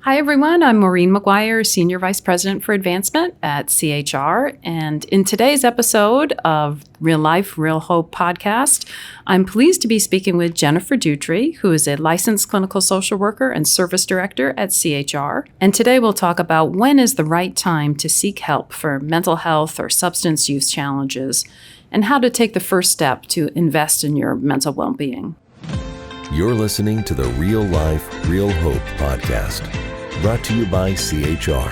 Hi, everyone. I'm Maureen McGuire, Senior Vice President for Advancement at CHR. And in today's episode of Real Life, Real Hope podcast, I'm pleased to be speaking with Jennifer Dutry, who is a licensed clinical social worker and service director at CHR. And today we'll talk about when is the right time to seek help for mental health or substance use challenges, and how to take the first step to invest in your mental well-being. You're listening to the Real Life, Real Hope podcast, brought to you by CHR.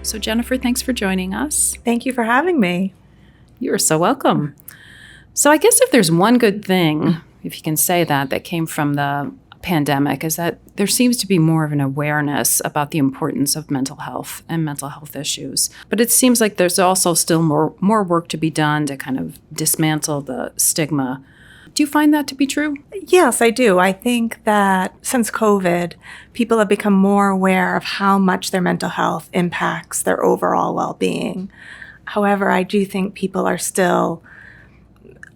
So Jennifer, thanks for joining us. Thank you for having me. You're so welcome. So I guess if there's one good thing, if you can say that came from the pandemic, is that there seems to be more of an awareness about the importance of mental health and mental health issues. But it seems like there's also still more work to be done to kind of dismantle the stigma. Do you find that to be true? Yes, I do. I think that since COVID, people have become more aware of how much their mental health impacts their overall well-being. However, I do think people are still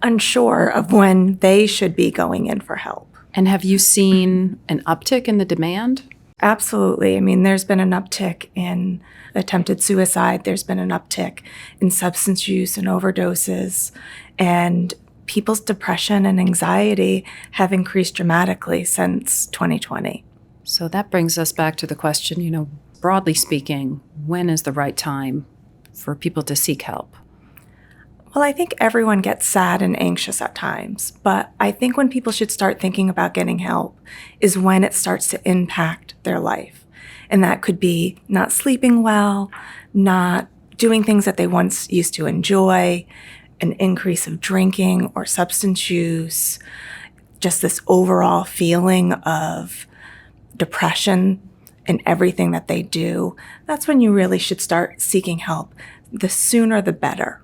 unsure of when they should be going in for help. And have you seen an uptick in the demand? Absolutely. I mean, there's been an uptick in attempted suicide. There's been an uptick in substance use and overdoses. And people's depression and anxiety have increased dramatically since 2020. So that brings us back to the question, broadly speaking, when is the right time for people to seek help? Well, I think everyone gets sad and anxious at times, but I think when people should start thinking about getting help is when it starts to impact their life. And that could be not sleeping well, not doing things that they once used to enjoy, an increase of drinking or substance use, just this overall feeling of depression in everything that they do. That's when you really should start seeking help. The sooner the better.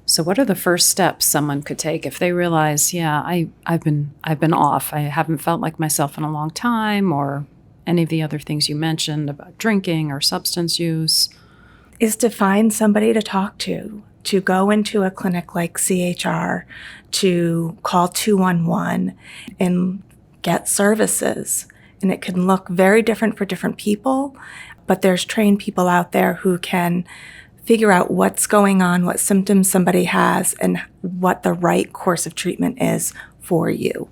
So what are the first steps someone could take if they realize, I've been off. I haven't felt like myself in a long time, or any of the other things you mentioned about drinking or substance use? Is to find somebody to talk to go into a clinic like CHR, to call 211 and get services. And it can look very different for different people, but there's trained people out there who can figure out what's going on, what symptoms somebody has, and what the right course of treatment is for you.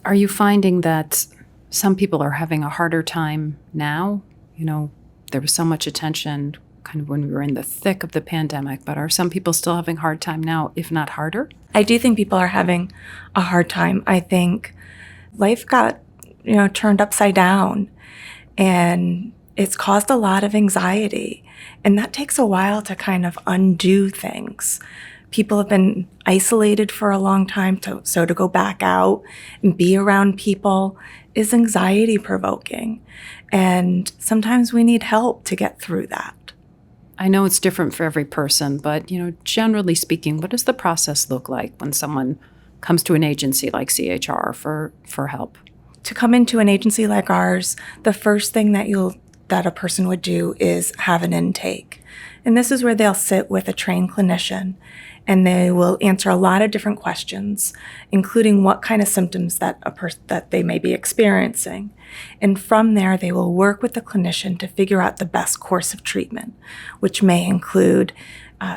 Are you finding that some people are having a harder time now? There was so much attention kind of when we were in the thick of the pandemic, but are some people still having a hard time now, if not harder? I do think people are having a hard time. I think life got, turned upside down, and it's caused a lot of anxiety. And that takes a while to kind of undo things. People have been isolated for a long time, so to go back out and be around people is anxiety provoking. And sometimes we need help to get through that. I know it's different for every person, but, generally speaking, what does the process look like when someone comes to an agency like CHR for help? To come into an agency like ours, the first thing that a person would do is have an intake. And this is where they'll sit with a trained clinician, and they will answer a lot of different questions, including what kind of symptoms that they may be experiencing. And from there, they will work with the clinician to figure out the best course of treatment, which may include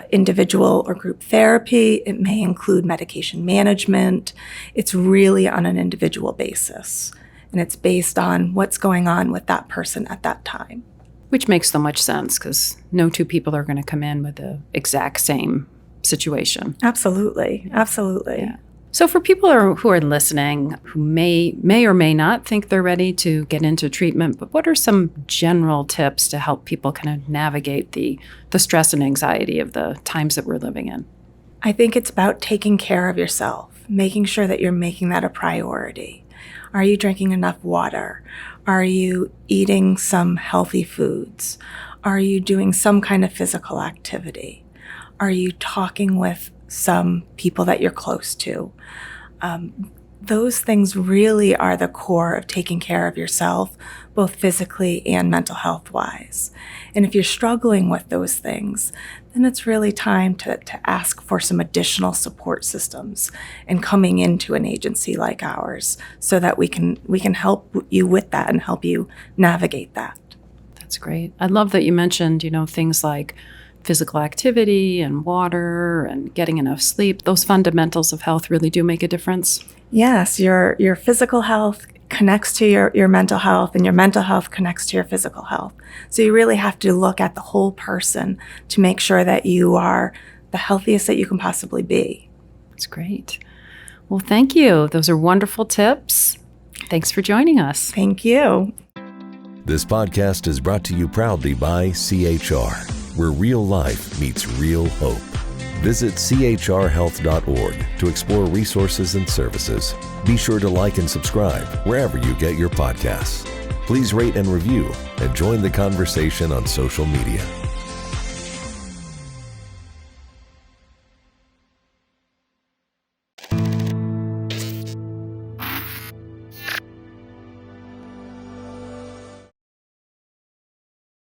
individual or group therapy. It may include medication management. It's really on an individual basis. And it's based on what's going on with that person at that time. Which makes so much sense, because no two people are going to come in with the exact same situation. Absolutely. Yeah. So for people who are listening, who may or may not think they're ready to get into treatment, but what are some general tips to help people kind of navigate the stress and anxiety of the times that we're living in? I think it's about taking care of yourself, making sure that you're making that a priority. Are you drinking enough water? Are you eating some healthy foods? Are you doing some kind of physical activity? Are you talking with some people that you're close to? those things really are the core of taking care of yourself, both physically and mental health wise. And if you're struggling with those things, then it's really time to ask for some additional support systems and coming into an agency like ours so that we can help you with that and help you navigate that. That's great. I love that you mentioned, things like physical activity and water and getting enough sleep. Those fundamentals of health really do make a difference. Yes, your physical health connects to your mental health, and your mental health connects to your physical health. So you really have to look at the whole person to make sure that you are the healthiest that you can possibly be. That's great. Well, thank you. Those are wonderful tips. Thanks for joining us. Thank you. This podcast is brought to you proudly by CHR, where real life meets real hope. Visit chrhealth.org to explore resources and services. Be sure to like and subscribe wherever you get your podcasts. Please rate and review and join the conversation on social media.